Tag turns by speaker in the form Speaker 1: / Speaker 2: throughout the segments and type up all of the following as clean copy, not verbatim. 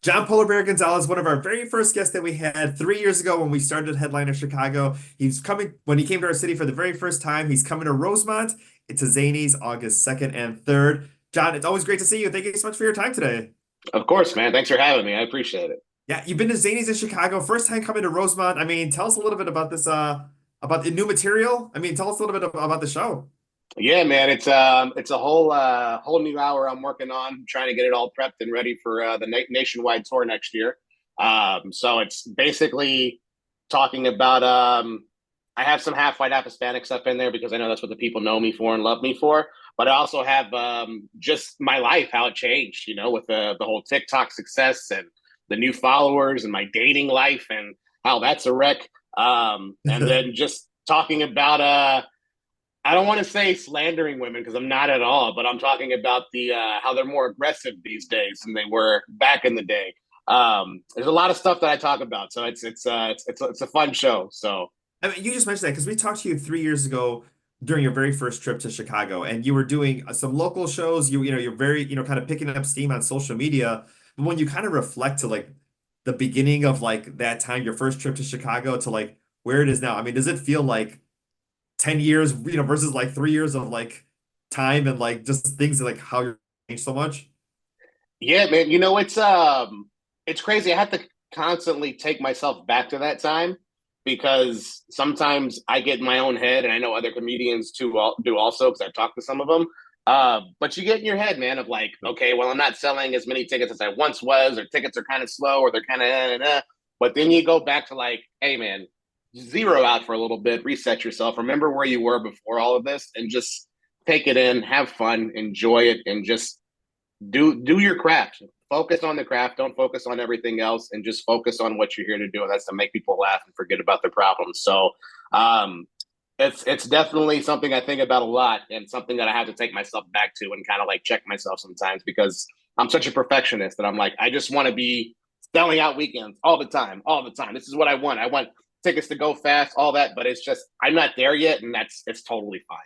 Speaker 1: John Polar Bear Gonzalez, one of our very first guests that we had 3 years ago when we started Headliner Chicago. He's coming when he came to our city for the very first time. He's coming to Rosemont. It's a Zanies August 2nd and 3rd. John, it's always great to see you. Thank you so much for your time today.
Speaker 2: Of course, man. Thanks for having me. I appreciate it.
Speaker 1: Yeah, you've been to Zanies in Chicago, first time coming to Rosemont. I mean, tell us a little bit about this about the new material. I mean, tell us a little bit about the show.
Speaker 2: Yeah, man. It's a whole new hour I'm working on, trying to get it all prepped and ready for the nationwide tour next year. So it's basically talking about I have some half white, half Hispanic stuff in there because I know that's what the people know me for and love me for. But I also have just my life, how it changed, with the whole TikTok success and the new followers and my dating life and how that's a wreck. And then just talking about I don't want to say slandering women because I'm not at all, but I'm talking about the how they're more aggressive these days than they were back in the day. There's a lot of stuff that I talk about, so it's a fun show. So
Speaker 1: I mean, you just mentioned that because we talked to you 3 years ago during your very first trip to Chicago, and you were doing some local shows. You're very, kind of picking up steam on social media. But when you kind of reflect to like the beginning of like that time, your first trip to Chicago to like where it is now, I mean, does it feel like 10 years, versus like 3 years of like time and like just things like how you're changed so much?
Speaker 2: yeah, man, it's crazy. I have to constantly take myself back to that time because sometimes I get in my own head, and I know other comedians too do also because I've talked to some of them. But you get in your head, man, of like, okay, well, I'm not selling as many tickets as I once was, or tickets are kind of slow, or they're kind of, but then you go back to like, hey, man, zero out for a little bit, reset yourself, remember where you were before all of this, and just take it in, have fun, enjoy it, and just do your craft. Focus on the craft. Don't focus on everything else, and just focus on what you're here to do, and that's to make people laugh and forget about their problems. So, um, it's definitely something I think about a lot, and something that I have to take myself back to and kind of like check myself sometimes because I'm such a perfectionist that I'm like I just want to be selling out weekends all the time, all the time. This is what I want. I want tickets to go fast, all that, but it's just I'm not there yet, and it's totally fine.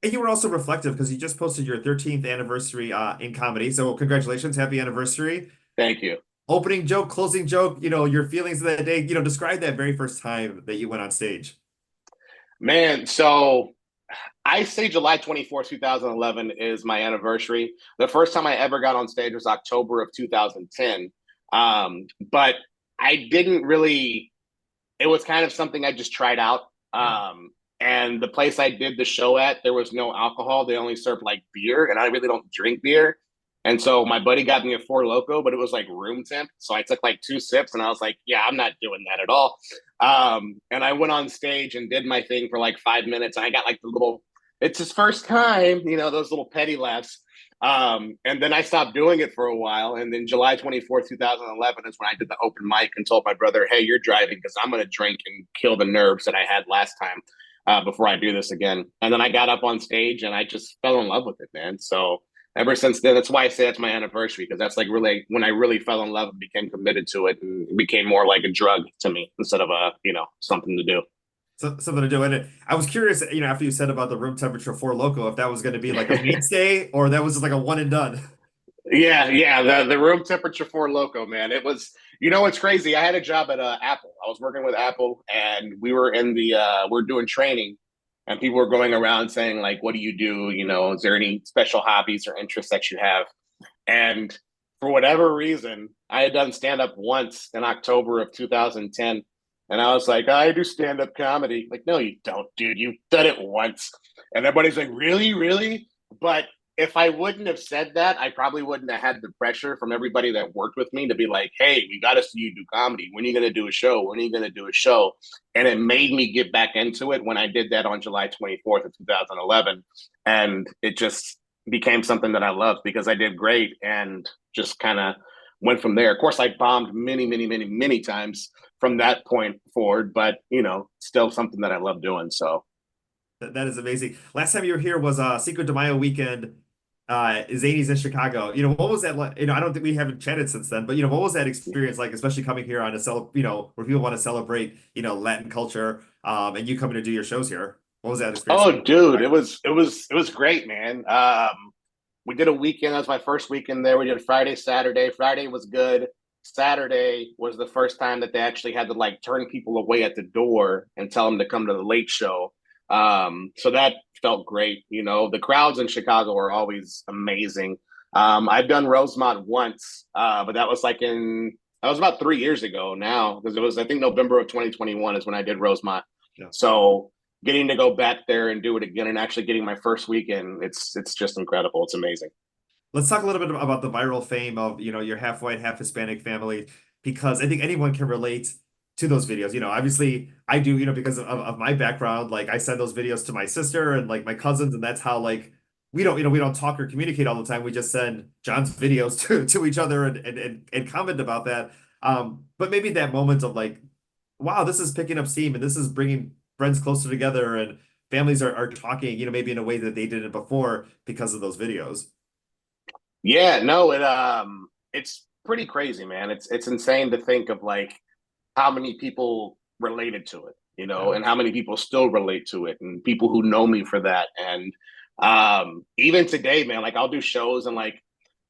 Speaker 1: And you were also reflective because you just posted your 13th anniversary in comedy. So congratulations, happy anniversary.
Speaker 2: Thank you.
Speaker 1: Opening joke, closing joke, your feelings of that day, describe that very first time that you went on stage.
Speaker 2: Man, so I say July 24th, 2011 is my anniversary. The first time I ever got on stage was October of 2010. But I didn't really, it was kind of something I just tried out. And the place I did the show at, there was no alcohol. They only served like beer, and I really don't drink beer. And so my buddy got me a Four Loco, but it was like room temp. So I took like two sips, and I was like, yeah, I'm not doing that at all. And I went on stage and did my thing for like 5 minutes. And I got like the little, it's his first time, those little petty laughs. And then I stopped doing it for a while. And then July 24th, 2011 is when I did the open mic and told my brother, hey, you're driving because I'm going to drink and kill the nerves that I had last time before I do this again. And then I got up on stage and I just fell in love with it, man. So ever since then, that's why I say that's my anniversary, because that's like really when I really fell in love and became committed to it, and it became more like a drug to me instead of something to do.
Speaker 1: So, something to do. And I was curious, after you said about the room temperature for Loco, if that was going to be like a mainstay or that was just like a one and done.
Speaker 2: Yeah. The room temperature for Loco, man. It was, what's crazy. I had a job at Apple. I was working with Apple, and we were in the we're doing training, and people were going around saying like, "What do you do? Is there any special hobbies or interests that you have?" And for whatever reason, I had done stand up once in October of 2010. And I was like, I do stand up comedy. Like, no, you don't, dude. You've done it once. And everybody's like, really, really? But if I wouldn't have said that, I probably wouldn't have had the pressure from everybody that worked with me to be like, hey, we got to see you do comedy. When are you going to do a show? When are you going to do a show? And it made me get back into it when I did that on July 24th of 2011. And it just became something that I loved because I did great and just kind of went from there. Of course, I bombed many, many, many, many times from that point forward, but still something that I love doing. So
Speaker 1: That is amazing. Last time you were here was Cinco de Mayo weekend, Zanies in Chicago. What was that like? I don't think we haven't chatted since then, but what was that experience like, especially coming here on where people want to celebrate, Latin culture, and you coming to do your shows here. What was that experience
Speaker 2: oh, dude,
Speaker 1: like?
Speaker 2: it was great, man. We did a weekend. That was my first weekend there. We did Friday, Saturday. Friday was good. Saturday was the first time that they actually had to like turn people away at the door and tell them to come to the late show. So that felt great. You know, the crowds in Chicago are always amazing. I've done Rosemont once, but that was about 3 years ago now, because it was, I think, November of 2021 is when I did Rosemont.
Speaker 1: Yeah.
Speaker 2: So getting to go back there and do it again and actually getting my first weekend, it's just incredible. It's amazing.
Speaker 1: Let's talk a little bit about the viral fame of, your half white, half Hispanic family, because I think anyone can relate to those videos. Obviously I do, because of my background, like I send those videos to my sister and like my cousins, and that's how like we don't talk or communicate all the time. We just send John's videos to each other and comment about that. But maybe that moment of like, wow, this is picking up steam and this is bringing friends closer together and families are talking, maybe in a way that they didn't before because of those videos.
Speaker 2: Yeah, no, it's pretty crazy, man. It's insane to think of like how many people related to it,
Speaker 1: Yeah.
Speaker 2: and how many people still relate to it, and people who know me for that. And even today, man, like I'll do shows and like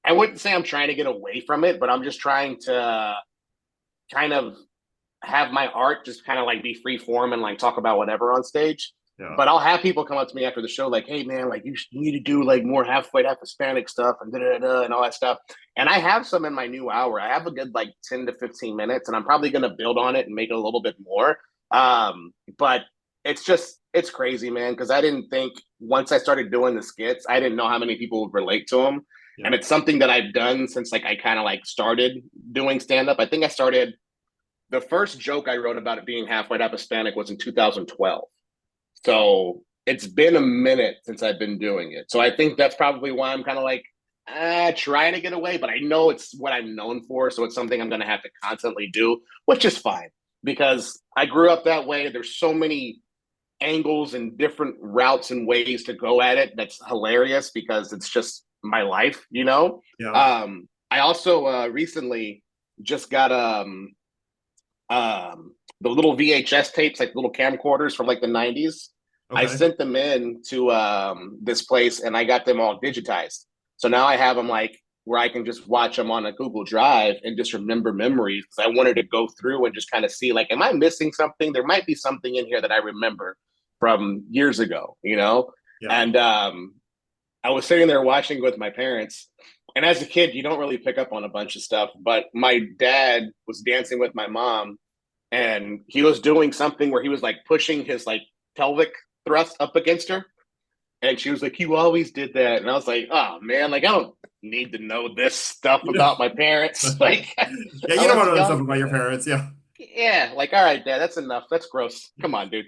Speaker 2: I wouldn't say I'm trying to get away from it, but I'm just trying to kind of have my art just kind of like be free form and like talk about whatever on stage.
Speaker 1: Yeah.
Speaker 2: But I'll have people come up to me after the show, like, "Hey, man, like you need to do like more half white, half Hispanic stuff and da da da and all that stuff." And I have some in my new hour. I have a good like 10 to 15 minutes, and I'm probably going to build on it and make it a little bit more. But it's crazy, man, because I didn't think once I started doing the skits, I didn't know how many people would relate to them.
Speaker 1: Yeah.
Speaker 2: And it's something that I've done since like I kind of like started doing stand up. I think I started the first joke I wrote about it being half white, half Hispanic was in 2012. So it's been a minute since I've been doing it. So I think that's probably why I'm kind of like trying to get away, but I know it's what I'm known for. So it's something I'm going to have to constantly do, which is fine because I grew up that way. There's so many angles and different routes and ways to go at it. That's hilarious because it's just my life.
Speaker 1: Yeah.
Speaker 2: I also recently just got the little VHS tapes, like little camcorders from like the 90s. I
Speaker 1: Okay.
Speaker 2: sent them in to this place and I got them all digitized. So now I have them like where I can just watch them on a Google Drive and just remember memories because I wanted to go through and just kind of see like, am I missing something? There might be something in here that I remember from years ago.
Speaker 1: Yeah.
Speaker 2: And I was sitting there watching with my parents. And as a kid, you don't really pick up on a bunch of stuff. But my dad was dancing with my mom and he was doing something where he was like pushing his like pelvic thrust up against her. And she was like, "You always did that." And I was like, "Oh man, like I don't need to know this stuff about my parents." Like
Speaker 1: Yeah,
Speaker 2: I
Speaker 1: you don't
Speaker 2: was
Speaker 1: want to know stuff
Speaker 2: young
Speaker 1: about
Speaker 2: for
Speaker 1: your
Speaker 2: that.
Speaker 1: parents. Yeah.
Speaker 2: Yeah, like all right, dad, that's enough. That's gross. Come on, dude.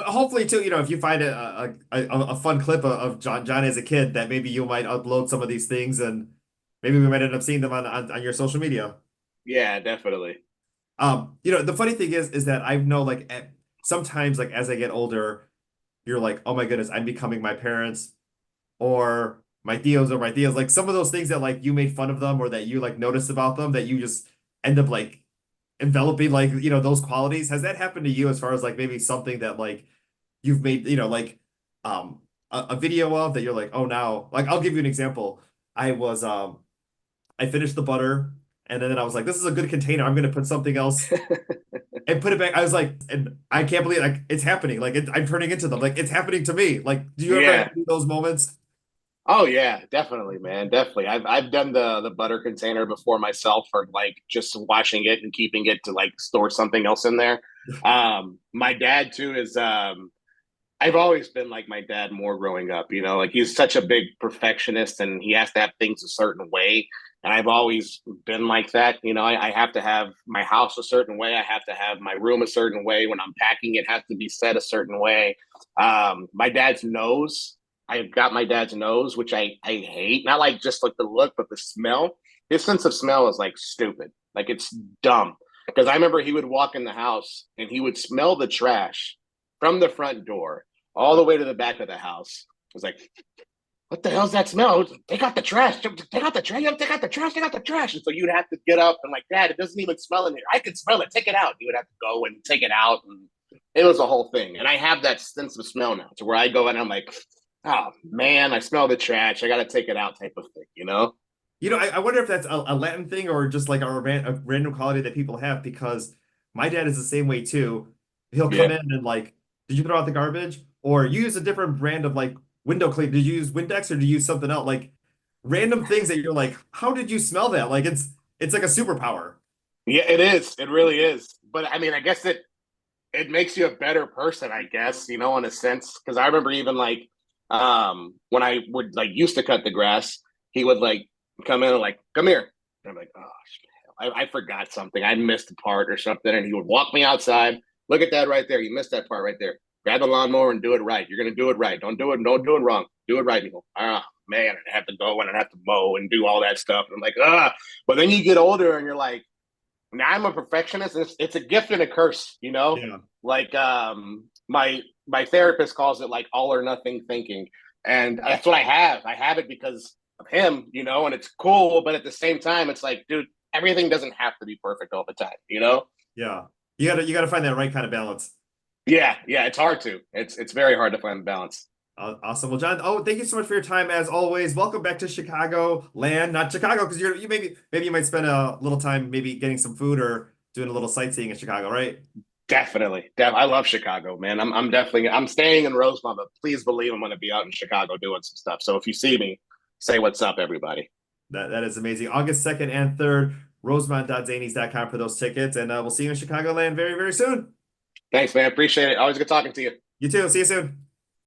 Speaker 1: Hopefully, too, if you find a fun clip of John as a kid, that maybe you might upload some of these things and maybe we might end up seeing them on your social media.
Speaker 2: Yeah, definitely.
Speaker 1: The funny thing is that I know like sometimes like as I get older, you're like, oh my goodness, I'm becoming my parents or my tios or my tias. Like some of those things that like you made fun of them or that you like noticed about them that you just end up like enveloping like those qualities. Has that happened to you as far as like maybe something that like you've made like a video of that you're like, oh, now like I'll give you an example. I finished the butter and then I was like, this is a good container. I'm gonna put something else and put it back. I was like, and I can't believe like it's happening. Like I'm turning into them. Like it's happening to me. Like, do you ever have
Speaker 2: Yeah.
Speaker 1: those moments?
Speaker 2: Oh yeah, definitely, man. Definitely. I've done the butter container before myself for like just washing it and keeping it to like store something else in there. My dad too is I've always been like my dad more growing up, like he's such a big perfectionist and he has to have things a certain way. And I've always been like that. I have to have my house a certain way. I have to have my room a certain way. When I'm packing, it has to be set a certain way. My dad's nose, I've got my dad's nose, which I hate. Not like just like the look, but the smell. His sense of smell is like stupid. Like it's dumb. Because I remember he would walk in the house and he would smell the trash from the front door all the way to the back of the house. I was like, what the hell's that smell? Take out the trash. Take out the trash. Take out the trash. Take out the trash. And so you'd have to get up and like, Dad, it doesn't even smell in here. I can smell it. Take it out. You would have to go and take it out. And it was a whole thing. And I have that sense of smell now to where I go and I'm like, oh man, I smell the trash. I got to take it out type of thing.
Speaker 1: I wonder if that's a Latin thing or just like a random quality that people have because my dad is the same way too. He'll come
Speaker 2: Yeah.
Speaker 1: in and like, did you throw out the garbage? Or you use a different brand of like window clean. Did you use Windex or did you use something else? Like random things that you're like, how did you smell that? Like it's like a superpower.
Speaker 2: Yeah, it is. It really is. But I mean, I guess it makes you a better person, I guess, in a sense. Because I remember even like when I would like used to cut the grass, he would like come in and like, come here. And I'm like, oh, I forgot something. I missed a part or something. And he would walk me outside. Look at that right there. You missed that part right there. Grab the lawnmower and do it right. You're gonna do it right. Don't do it wrong. Do it right. And you go, ah, man, I have to go and I have to mow and do all that stuff. And I'm like, ah. But then you get older and you're like, now I'm a perfectionist. It's a gift and a curse.
Speaker 1: Yeah.
Speaker 2: Like my therapist calls it like all or nothing thinking, and that's what I have. I have it because of him, and it's cool. But at the same time, it's like, dude, everything doesn't have to be perfect all the time.
Speaker 1: Yeah. You gotta find that right kind of balance.
Speaker 2: Yeah, yeah, it's hard to. It's very hard to find the balance.
Speaker 1: Awesome. Well, John, thank you so much for your time as always. Welcome back to Chicago land, not Chicago, because you maybe you might spend a little time maybe getting some food or doing a little sightseeing in Chicago, right?
Speaker 2: Definitely. I love Chicago, man. I'm definitely I'm staying in Rosemont, but please believe I'm going to be out in Chicago doing some stuff. So if you see me, say what's up, everybody.
Speaker 1: That is amazing. August 2nd and 3rd, rosemont.zanies.com for those tickets, and we'll see you in Chicagoland very, very soon.
Speaker 2: Thanks, man. Appreciate it. Always good talking to you.
Speaker 1: You too. See you soon.